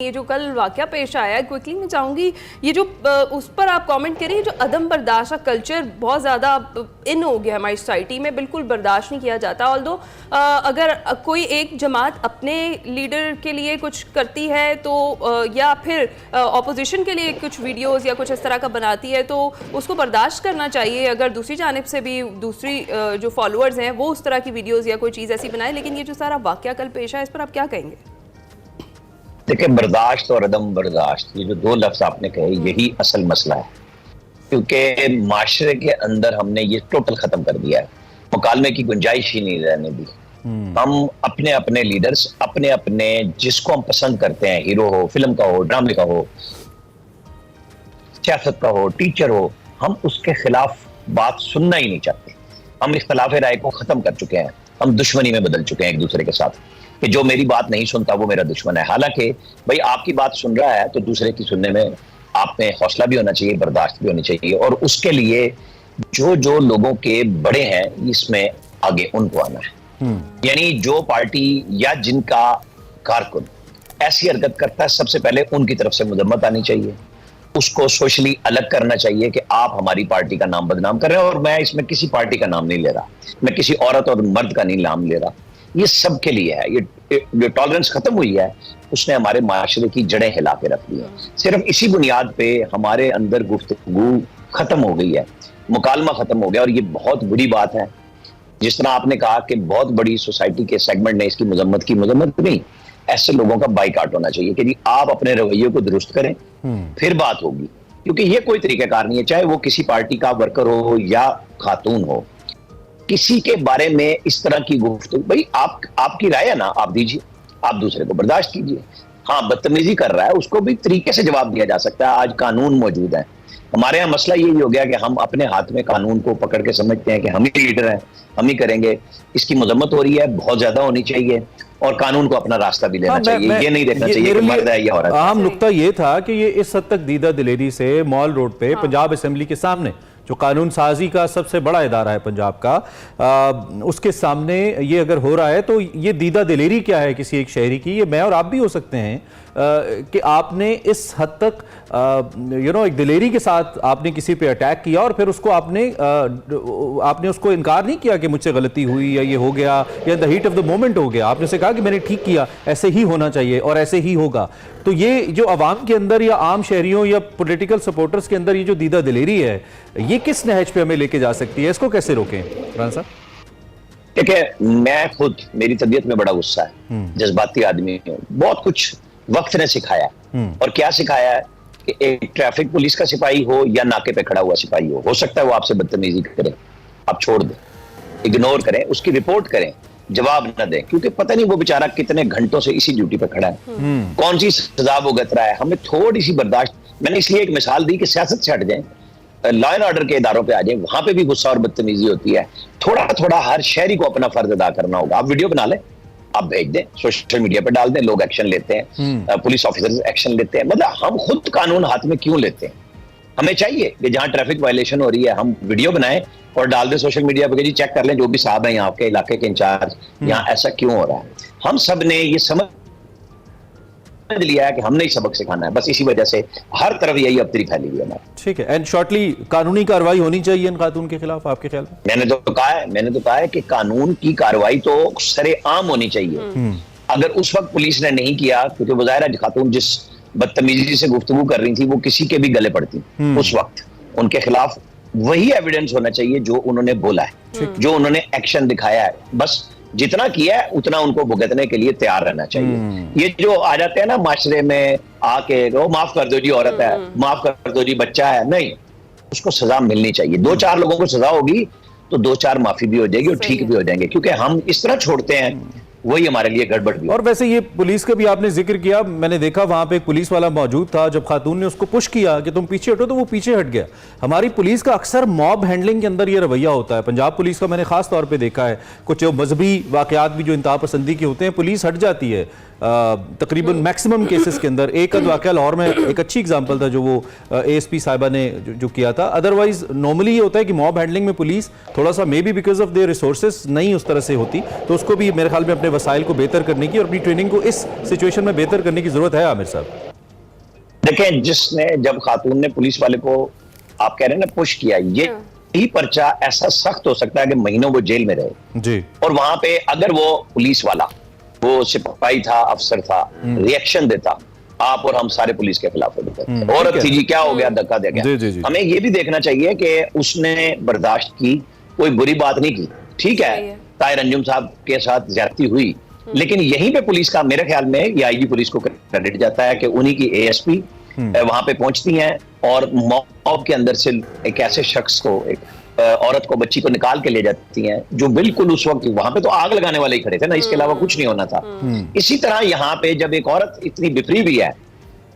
ये जो कल वाकया पेश आया है, क्विकली मैं चाहूँगी ये जो उस पर आप कमेंट करिए। जो अदम बर्दाश्त का कल्चर बहुत ज़्यादा इन हो गया हमारी सोसाइटी में, बिल्कुल बर्दाश्त नहीं किया जाता। ऑल्दो अगर कोई एक जमात अपने लीडर के लिए कुछ करती है तो या फिर ऑपोजिशन के लिए कुछ वीडियोस या कुछ इस तरह का बनाती है तो उसको बर्दाश्त करना चाहिए। अगर दूसरी जानिब से भी दूसरी जो फॉलोअर्स हैं वो उस तरह की वीडियोज़ या कोई चीज़ ऐसी बनाए। लेकिन ये जो सारा वाकया कल पेश आया, इस पर आप क्या कहेंगे? देखिए, बर्दाश्त और अदम बर्दाश्त, ये जो दो लफ्ज आपने कहे, यही असल मसला है। क्योंकि माशरे के अंदर हमने ये टोटल खत्म कर दिया है, मुकालमे की गुंजाइश ही नहीं रहने दी। हम अपने अपने लीडर्स, अपने अपने जिसको हम पसंद करते हैं, हीरो हो, फिल्म का हो, ड्रामे का हो, सियासत का हो, टीचर हो, हम उसके खिलाफ बात सुनना ही नहीं चाहते। हम इख्तलाफ राय को खत्म कर चुके हैं, हम दुश्मनी में बदल चुके हैं एक दूसरे के साथ कि जो मेरी बात नहीं सुनता वो मेरा दुश्मन है। हालांकि भाई आपकी बात सुन रहा है तो दूसरे की सुनने में आप में हौसला भी होना चाहिए, बर्दाश्त भी होनी चाहिए, और उसके लिए जो जो लोगों के बड़े हैं इसमें आगे उनको आना है। यानी जो पार्टी या जिनका कारकुन ऐसी हरकत करता है, सबसे पहले उनकी तरफ से मजम्मत आनी चाहिए, उसको सोशली अलग करना चाहिए कि आप हमारी पार्टी का नाम बदनाम कर रहे हैं। और मैं इसमें किसी पार्टी का नाम नहीं ले रहा, मैं किसी औरत और मर्द का नहीं नाम ले रहा, ये सब के लिए है। ये जो टॉलरेंस खत्म हुई है उसने हमारे माशरे की जड़ें हिला के रख दी है। सिर्फ इसी बुनियाद पे हमारे अंदर गुफ्तगू खत्म हो गई है, मुकालमा खत्म हो गया, और ये बहुत बुरी बात है। जिस तरह आपने कहा कि बहुत बड़ी सोसाइटी के सेगमेंट ने इसकी मजम्मत की, मजम्मत नहीं, ऐसे लोगों का बाइकाट होना चाहिए कि आप अपने रवैये को दुरुस्त करें, फिर बात होगी। क्योंकि ये कोई तरीकाकार नहीं है, चाहे वो किसी पार्टी का वर्कर हो या खातून हो, किसी के बारे में इस तरह की गुफ्तगू, भाई आपकी राय है ना, आप दीजिए, आप दूसरे को बर्दाश्त कीजिए। हाँ, बदतमीजी कर रहा है उसको भी तरीके से जवाब दिया जा सकता है, आज कानून मौजूद है। हमारे यहाँ मसला यही हो गया कि हम अपने हाथ में कानून को पकड़ के समझते हैं कि हम ही लीडर हैं, हम ही करेंगे। इसकी मजम्मत हो रही है, बहुत ज्यादा होनी चाहिए, और कानून को अपना रास्ता भी लेना चाहिए। ये नहीं देखना चाहिए कि मर्द है या औरत है। अहम नुक्ता ये था कि ये इस हद तक दीदा दिलेरी से मॉल रोड पे पंजाब असेंबली के सामने, जो कानून साजी का सबसे बड़ा इदारा है पंजाब का, उसके सामने ये अगर हो रहा है तो ये दीदा दिलेरी क्या है किसी एक शहरी की? ये मैं और आप भी हो सकते हैं कि आपने इस हद तक एक दिलेरी के साथ आपने किसी पे अटैक किया और फिर उसको आपने उसको इनकार नहीं किया कि मुझसे गलती हुई या ये हो गया या the heat of the moment हो गया। आपने उसे कहा कि मैंने ठीक किया, ऐसे ही होना चाहिए और ऐसे ही होगा। तो ये जो अवाम के अंदर या आम शहरियों या पॉलिटिकल सपोर्टर्स के अंदर ये जो दीदा दिलेरी है, ये किस नहज पे हमें लेके जा सकती है? इसको कैसे रोकें फरहान साहब? देखिए, मैं खुद, मेरी तबीयत में बड़ा गुस्सा है, जज्बाती आदमी हूँ, बहुत कुछ वक्त ने सिखाया है। और क्या सिखाया है कि एक ट्रैफिक पुलिस का सिपाही हो या नाके पे खड़ा हुआ सिपाही हो सकता है वो आपसे बदतमीजी करे, आप छोड़ दें, इग्नोर करें, उसकी रिपोर्ट करें, जवाब न दें, क्योंकि पता नहीं वो बेचारा कितने घंटों से इसी ड्यूटी पे खड़ा है, कौन सी सजा भुगत रहा है। हमें थोड़ी सी बर्दाश्त, मैंने इसलिए एक मिसाल दी कि सियासत से हट जाएं, लॉ एंड ऑर्डर के इदारों पे आ जाए, वहां पे भी गुस्सा और बदतमीजी होती है। थोड़ा थोड़ा हर शहरी को अपना फर्ज अदा करना होगा। आप वीडियो बना लें, आप भेज दें, सोशल मीडिया पे डाल दें, लोग एक्शन लेते हैं, पुलिस ऑफिसर्स एक्शन लेते हैं। मतलब हम खुद कानून हाथ में क्यों लेते हैं? हमें चाहिए कि जहां ट्रैफिक वायलेशन हो रही है हम वीडियो बनाएं और डाल दें सोशल मीडिया पे, जी चेक कर लें जो भी साहब है यहाँ के इलाके के इंचार्ज, यहाँ ऐसा क्यों हो रहा है। हम सब ने ये समझ लिया है कि हमने ही सबक सिखाना है, बस इसी वजह से हर तरफ यही अबतरी फैली हुई है हमारी। ठीक है, एंड शॉर्टली कानूनी कार्रवाई होनी चाहिए इन खातून के खिलाफ, आपके ख्याल में? मैंने तो कहा है कि कानून की कार्रवाई तो सरेआम होनी चाहिए। अगर उस वक्त पुलिस ने नहीं किया, क्योंकि वज़ाहिर खातून जिस बदतमीजी से गुफ्तगू कर रही थी वो किसी के भी गले पड़ती, उस वक्त उनके खिलाफ वही एविडेंस होना चाहिए जो उन्होंने बोला है, जो उन्होंने एक्शन दिखाया है। बस जितना किया है उतना उनको भुगतने के लिए तैयार रहना चाहिए। ये जो आ जाते हैं ना माशरे में आके, वो माफ कर दो जी औरत है, माफ कर दो जी बच्चा है, नहीं, उसको सजा मिलनी चाहिए। 2-4 लोगों को सजा होगी तो 2-4 माफी भी हो जाएगी और ठीक भी हो जाएंगे, क्योंकि हम इस तरह छोड़ते हैं वही हमारे लिए गड़बड़ भी। और वैसे ये पुलिस का भी आपने जिक्र किया, मैंने देखा वहां पे एक पुलिस वाला मौजूद था, जब खातून ने उसको पुश किया कि तुम पीछे हटो तो वो पीछे हट गया। हमारी पुलिस का अक्सर मॉब हैंडलिंग के अंदर ये रवैया होता है। पंजाब पुलिस का मैंने खास तौर पे देखा है, कुछ मजहबी वाकयात भी जो इंतहा पसंदी के होते हैं, पुलिस हट जाती है तकरीबन मैक्सिमम केसेस के अंदर। एक वाकया लाहौर में एक अच्छी एग्जांपल था जो वो एएसपी साहिबा ने जो किया था। अदरवाइज नॉर्मली ये होता है कि मॉब हैंडलिंग में पुलिस थोड़ा सा may be because of their resources नहीं उस तरह से होती, तो उसको भी मेरे ख्याल में अपने वसाइल को बेहतर करने की और अपनी ट्रेनिंग को इस सिचुएशन में बेहतर करने की जरूरत है आमिर साहब? देखें, जिसने जब खातून ने पुलिस वाले को आप कह रहे हैं ना पुश किया, ये पर्चा ऐसा सख्त हो सकता है कि महीनों वो जेल में रहे जी। और वहां पे अगर वो पुलिस वाला, वो सिपाही था, अफसर था, रिएक्शन देता, आप और हम सारे पुलिस के खिलाफ हो जाते। औरत थी जी, क्या हो गया, धक्का दे गया। हमें ये भी देखना चाहिए कि उसने बर्दाश्त की, कोई बुरी बात नहीं की। ठीक है, ताहिर अंजुम साहब के साथ ज्यादती हुई, लेकिन यहीं पे पुलिस का, मेरे ख्याल में ये आईजी पुलिस को क्रेडिट जाता है कि उन्हीं की एएसपी वहां पे पहुंचती हैं और मॉब के अंदर से एक ऐसे शख्स को, एक औरत को, बच्ची को निकाल के ले जाती हैं जो बिल्कुल उस वक्त वहां पे तो आग लगाने वाले ही खड़े थे ना, इसके अलावा कुछ नहीं होना था। इसी तरह यहाँ पे जब एक औरत इतनी बिफरी भी है,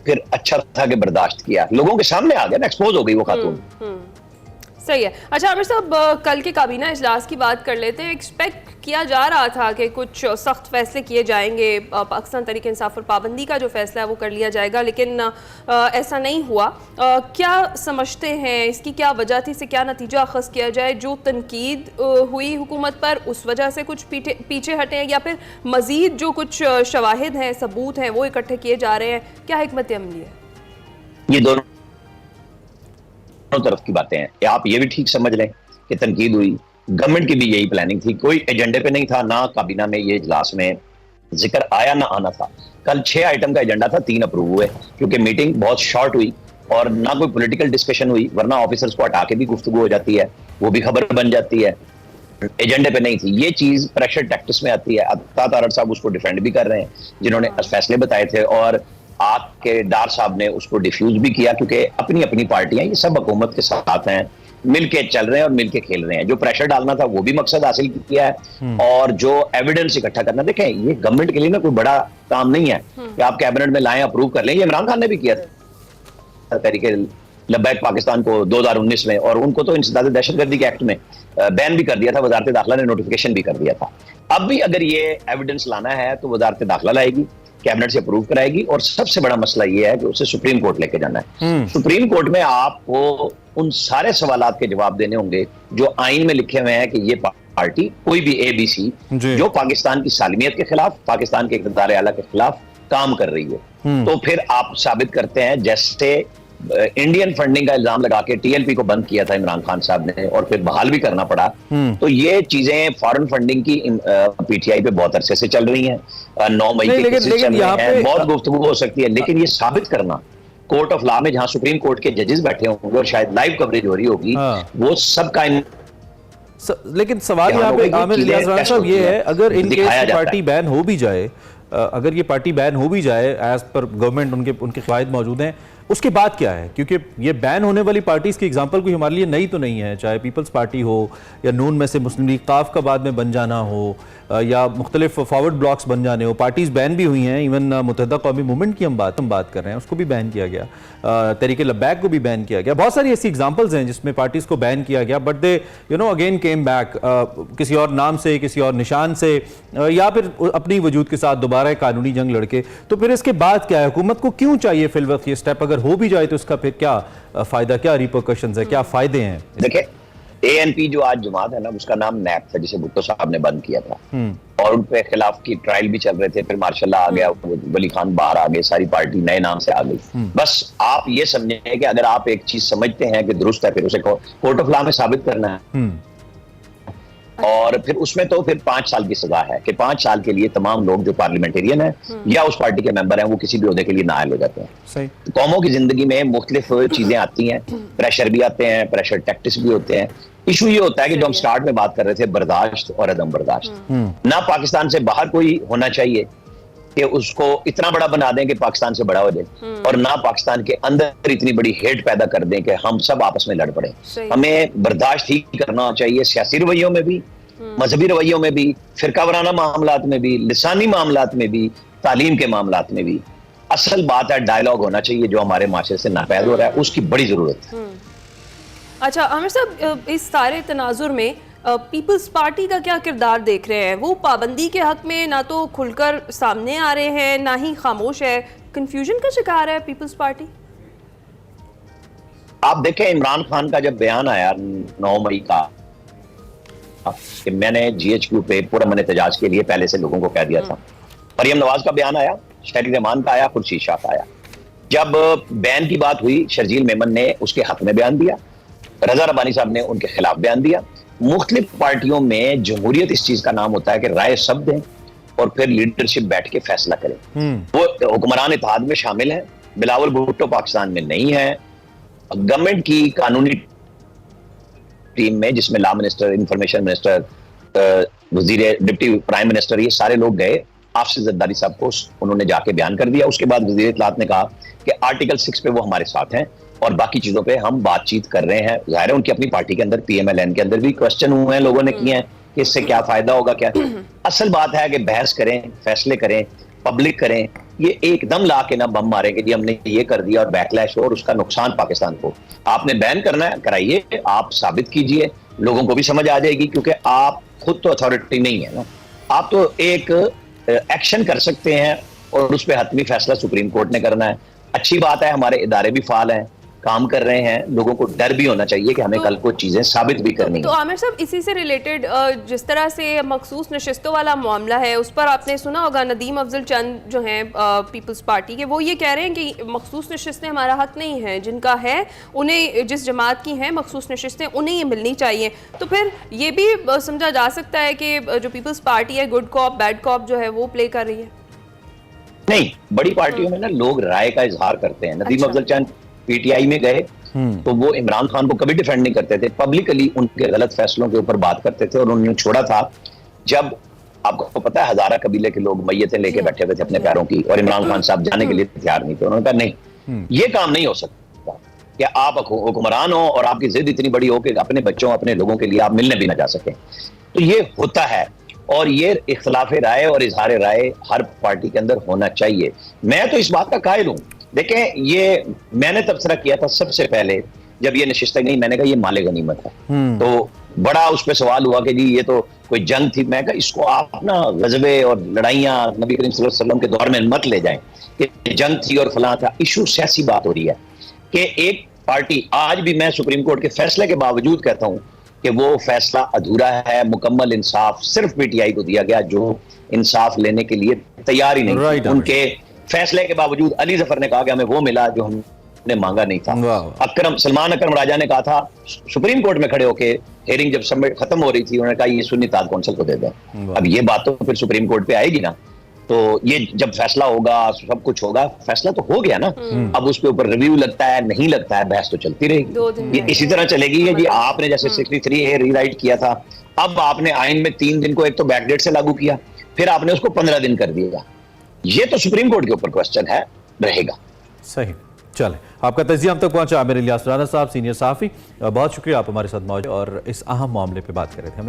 फिर अच्छा था कि बर्दाश्त किया, लोगों के सामने आ गया ना, एक्सपोज हो गई वो खातून। सही है। अच्छा आमिर साहब, कल के काबीना इजलास की बात कर लेते हैं। एक्सपेक्ट किया जा रहा था कि कुछ सख्त फैसले किए जाएंगे, पाकिस्तान तहरीक इंसाफ और पाबंदी का जो फैसला है वो कर लिया जाएगा, लेकिन ऐसा नहीं हुआ। क्या समझते हैं, इसकी क्या वजह थी, से क्या नतीजा अखज़ किया जाए? जो तनकीद हुई हुकूमत पर, उस वजह से कुछ पीछे हटे हैं, या फिर मज़ीद जो कुछ शवाहिद हैं, सबूत हैं, वो इकट्ठे किए जा रहे हैं? क्या हिकमत अमली है? ये दोनों तरफ की बातें हैं। आप ये भी ठीक समझ लें कि तनकीद हुई, गवर्नमेंट की भी यही प्लानिंग थी, कोई एजेंडे पे नहीं था, ना काबीना में ये इजलास में जिक्र आया ना आना था। कल 6 आइटम का एजेंडा था, 3 अप्रूव हुए क्योंकि मीटिंग बहुत शॉर्ट हुई और ना कोई पॉलिटिकल डिस्कशन हुई, वरना ऑफिसर्स को हटा के भी गुफ्तगू हो जाती है, वो भी खबर बन जाती है। एजेंडे पे नहीं थी ये चीज, प्रेशर टैक्टिक्स में आती है। अता तारड़ साहब उसको डिफेंड भी कर रहे हैं, जिन्होंने फैसले बताए थे, और आग के डार साहब ने उसको डिफ्यूज भी किया, क्योंकि अपनी अपनी पार्टियां, ये सब हुकूमत के साथ हैं, मिलके चल रहे हैं और मिलके खेल रहे हैं। जो प्रेशर डालना था वो भी मकसद हासिल किया है, और जो एविडेंस इकट्ठा करना, देखें ये गवर्नमेंट के लिए ना कोई बड़ा काम नहीं है कि आप कैबिनेट में लाएं, अप्रूव कर लें। ये इमरान खान ने भी किया था तरीके लब्बैक पाकिस्तान को 2019 में, और उनको तो इंसदाद दहशतगर्दी के एक्ट में बैन भी कर दिया था, वजारत दाखिला ने नोटिफिकेशन भी कर दिया था। अब भी अगर ये एविडेंस लाना है तो वजारत दाखिला लाएगी, कैबिनेट से अप्रूव कराएगी, और सबसे बड़ा मसला ये है कि उसे सुप्रीम कोर्ट लेके जाना है। सुप्रीम कोर्ट में आपको उन सारे सवालात के जवाब देने होंगे जो आइन में लिखे हुए हैं कि ये पार्टी, कोई भी ABC, जो पाकिस्तान की सालमियत के खिलाफ, पाकिस्तान के इक़्तिदार आला के खिलाफ काम कर रही है। तो फिर आप साबित करते हैं, जैसे इंडियन फंडिंग का इल्जाम लगा के TLP को बंद किया था इमरान खान साहब ने, और फिर बहाल भी करना पड़ा। तो ये चीजें फॉरेन फंडिंग की PTI पे बहुत अरसे से चल रही हैं। 9 मई के केसेस चल रहे हैं, बहुत गुफ्तगू हो सकती है, लेकिन ये साबित करना कोर्ट ऑफ लॉ में, जहां सुप्रीम कोर्ट के जजेस बैठे होंगे और शायद लाइव कवरेज हो रही होगी, वो सबका लेकिन सवाल यहाँ पे आमिर इलियास राना साहब ये है, अगर इन केस पार्टी बैन हो भी जाए, अगर ये पार्टी बैन हो भी जाए एज पर गवर्नमेंट, उनके कवायद मौजूद हैं, उसके बाद क्या है? क्योंकि ये बैन होने वाली पार्टीज की एग्जांपल कोई हमारे लिए नई तो नहीं है, चाहे पीपल्स पार्टी हो या नून में से मुस्लिम लीग काफ का बाद में बन जाना हो, या मुख्तलिफ फॉरवर्ड ब्लॉक्स बन जाने हो। पार्टीज बैन भी हुई हैं, इवन मुत्तहदा कौमी मूवमेंट की हम बात कर रहे हैं, उसको भी बैन किया गया, तहरीक लब्बैक को भी बैन किया गया। बहुत सारी ऐसी एग्जांपल्स हैं जिसमें पार्टीज को बैन किया गया, but they again came back, किसी और नाम से, किसी और निशान से, या फिर अपनी वजूद के साथ दोबारा कानूनी जंग लड़के। तो फिर इसके बाद क्या है? हुकूमत को क्यों चाहिए फिलवक्त ये स्टेप? अगर हो भी जाए तो इसका फिर क्या फायदा, क्या रिपरकशंस है, क्या फायदे हैं? देखिए, ANP जो आज जमात है ना, उसका नाम नैप था, जिसे भुट्टो साहब ने बंद किया था, और उन पे खिलाफ की ट्रायल भी चल रहे थे। फिर मार्शल्लाह आ गया, वली खान बाहर आ गए, सारी पार्टी नए नाम से आ गई। बस आप ये समझें कि अगर आप एक चीज समझते हैं कि दुरुस्त है, फिर उसे कोर्ट ऑफ लॉ में साबित करना है, और फिर उसमें तो फिर 5 साल की सजा है कि 5 साल के लिए तमाम लोग जो पार्लियामेंटेरियन है या उस पार्टी के मेंबर हैं, वो किसी भी ओहदे के लिए नाअहल हो जाते हैं। सही। तो कौमों की जिंदगी में मुख्तलिफ चीजें आती हैं, प्रेशर भी आते हैं, प्रेशर टैक्टिक्स भी होते हैं। इशू ये होता है कि जो हम स्टार्ट में बात कर रहे थे, बर्दाश्त और अदम बर्दाश्त, ना पाकिस्तान से बाहर कोई होना चाहिए कि उसको इतना बड़ा बना दें कि पाकिस्तान से बड़ा हो जाए, और ना पाकिस्तान के अंदर इतनी बड़ी हेट पैदा कर दें कि हम सब आपस में लड़ पड़े। हमें बर्दाश्त ही करना चाहिए, सियासी रवैयों में भी, मजहबी रवैयों में भी, फिरका वाराना मामलात में भी, लिसानी मामलात में भी, तालीम के मामलात में भी। असल बात है डायलॉग होना चाहिए, जो हमारे माशरे से नापैद हो रहा है, उसकी बड़ी जरूरत है। अच्छा आमिर साहब, इस सारे तनाजुर में पीपल्स पार्टी का क्या किरदार देख रहे हैं? वो पाबंदी के हक में ना तो खुलकर सामने आ रहे हैं, ना ही खामोश है, कंफ्यूजन का शिकार है पीपल्स पार्टी। आप देखें, इमरान खान का जब बयान आया 9 मई का, कि मैंने GHQ पे पुरअमन एहतजाज के लिए पहले से लोगों को कह दिया था। मरियम नवाज का बयान आया, शहरी रहमान का आया, खुर्शीद शाह का आया। जब बैन की बात हुई, शर्जील मेमन ने उसके हक में बयान दिया, रजा रब्बानी साहब ने उनके खिलाफ बयान दिया। मुख्तलिफ पार्टियों में जमहूरियत इस चीज का नाम होता है कि राय सब दें और फिर लीडरशिप बैठ के फैसला करें। वो हुक्मरान इत्तेहाद में शामिल है, बिलावल भुट्टो पाकिस्तान में नहीं है। गवर्नमेंट की कानूनी टीम में जिसमें लॉ मिनिस्टर, इंफॉर्मेशन मिनिस्टर, वजीर, डिप्टी प्राइम मिनिस्टर, ये सारे लोग गए। आसिफ जरदारी साहब को उन्होंने जाके बयान कर दिया। उसके बाद वजीर इत्तलात ने कहा कि आर्टिकल 6 पे वो हमारे साथ हैं और बाकी चीजों पे हम बातचीत कर रहे हैं। जाहिर है उनकी अपनी पार्टी के अंदर, PMLN के अंदर भी क्वेश्चन हुए हैं, लोगों ने किए हैं कि इससे क्या फायदा होगा। क्या असल बात है कि बहस करें, फैसले करें, पब्लिक करें। ये एकदम ला के ना बम मारे कि जी हमने ये कर दिया और बैकलैश हो और उसका नुकसान पाकिस्तान को। आपने बैन करना है, कराइए, आप साबित कीजिए, लोगों को भी समझ आ जाएगी, क्योंकि आप खुद तो अथॉरिटी नहीं है ना। आप तो एक एक्शन कर सकते हैं और उस पर हतमी फैसला सुप्रीम कोर्ट ने करना है। अच्छी बात है, हमारे इदारे भी फाल हैं, काम कर रहे हैं। लोगों को डर भी होना चाहिए कि हमें कल को चीजें साबित भी करनी तो आमिर साहब, इसी से रिलेटेड जिस तरह से मखसूस नशिस्तों वाला मामला है, उस पर आपने सुना होगा नदीम अफजल चंद जो हैं पीपल्स पार्टी के, वो ये कह रहे हैं कि मखसूस नशिस्तें हमारा हक नहीं है, जिनका है उन्हें, जिस जमात की हैं मखसूस नशिस्तें उन्हें ये मिलनी चाहिए। तो फिर ये भी समझा जा सकता है कि जो पीपल्स पार्टी है गुड कॉप बैड कॉप जो है वो प्ले कर रही है। नहीं, बड़ी पार्टियों में ना लोग राय का इजहार करते हैं। नदीम अफजल चंद PTI में गए तो वो इमरान खान को कभी डिफेंड नहीं करते थे, पब्लिकली उनके गलत फैसलों के ऊपर बात करते थे और उन्होंने छोड़ा था जब आपको पता है हजारा कबीले के लोग मैयतें लेके बैठे हुए थे अपने पैरों की और इमरान खान साहब जाने के लिए तैयार नहीं थे। उन्होंने कहा नहीं, ये काम नहीं हो सकता कि आप हुक्मरान हो और आपकी जिद इतनी बड़ी हो कि अपने बच्चों, अपने लोगों के लिए आप मिलने भी ना जा सके। तो ये होता है और ये इख्तलाफ राय और इजहार राय हर पार्टी के अंदर होना चाहिए। मैं तो इस बात का कायल हूं। देखें, ये मैंने तबसरा किया था सबसे पहले जब ये नशिस्तें गई, मैंने कहा ये माले गनीमत है। तो बड़ा उस पर सवाल हुआ कि जी ये तो कोई जंग थी। मैं कहा इसको आप ना गजबे और लड़ाइयाँ नबी करीम सल्लल्लाहु अलैहि वसल्लम के दौर में मत ले जाएं कि जंग थी और फलां था। इशू सियासी बात हो रही है कि एक पार्टी, आज भी मैं सुप्रीम कोर्ट के फैसले के बावजूद कहता हूं कि वो फैसला अधूरा है। मुकम्मल इंसाफ सिर्फ PTI को दिया गया जो इंसाफ लेने के लिए तैयार ही नहीं थी। उनके फैसले के बावजूद अली जफर ने कहा कि हमें वो मिला जो हमने मांगा नहीं था। सलमान अकरम राजा ने कहा था सुप्रीम कोर्ट में खड़े होके, हेयरिंग जब सबमिट खत्म हो रही थी, उन्होंने कहा ये सुन्नी ताज कौंसिल को दे दें। अब ये बात तो फिर सुप्रीम कोर्ट पे आएगी ना, तो ये जब फैसला होगा, सब कुछ होगा, फैसला तो हो गया ना। अब उसके ऊपर रिव्यू लगता है, नहीं लगता है, बहस तो चलती रहेगी। ये इसी तरह चलेगी है जी। आपने जैसे 63A रीराइट किया था, अब आपने आइन में 3 दिन को एक तो बैकडेट से लागू किया, फिर आपने उसको 15 दिन कर दिया। ये तो सुप्रीम कोर्ट के ऊपर क्वेश्चन है, रहेगा। सही, चले, आपका तजिया हम तक पहुंचा। आमिर इलियास राना साहब, सीनियर सहाफी, बहुत शुक्रिया आप हमारे साथ मौजूद और इस अहम मामले पे बात कर रहे थे। हमें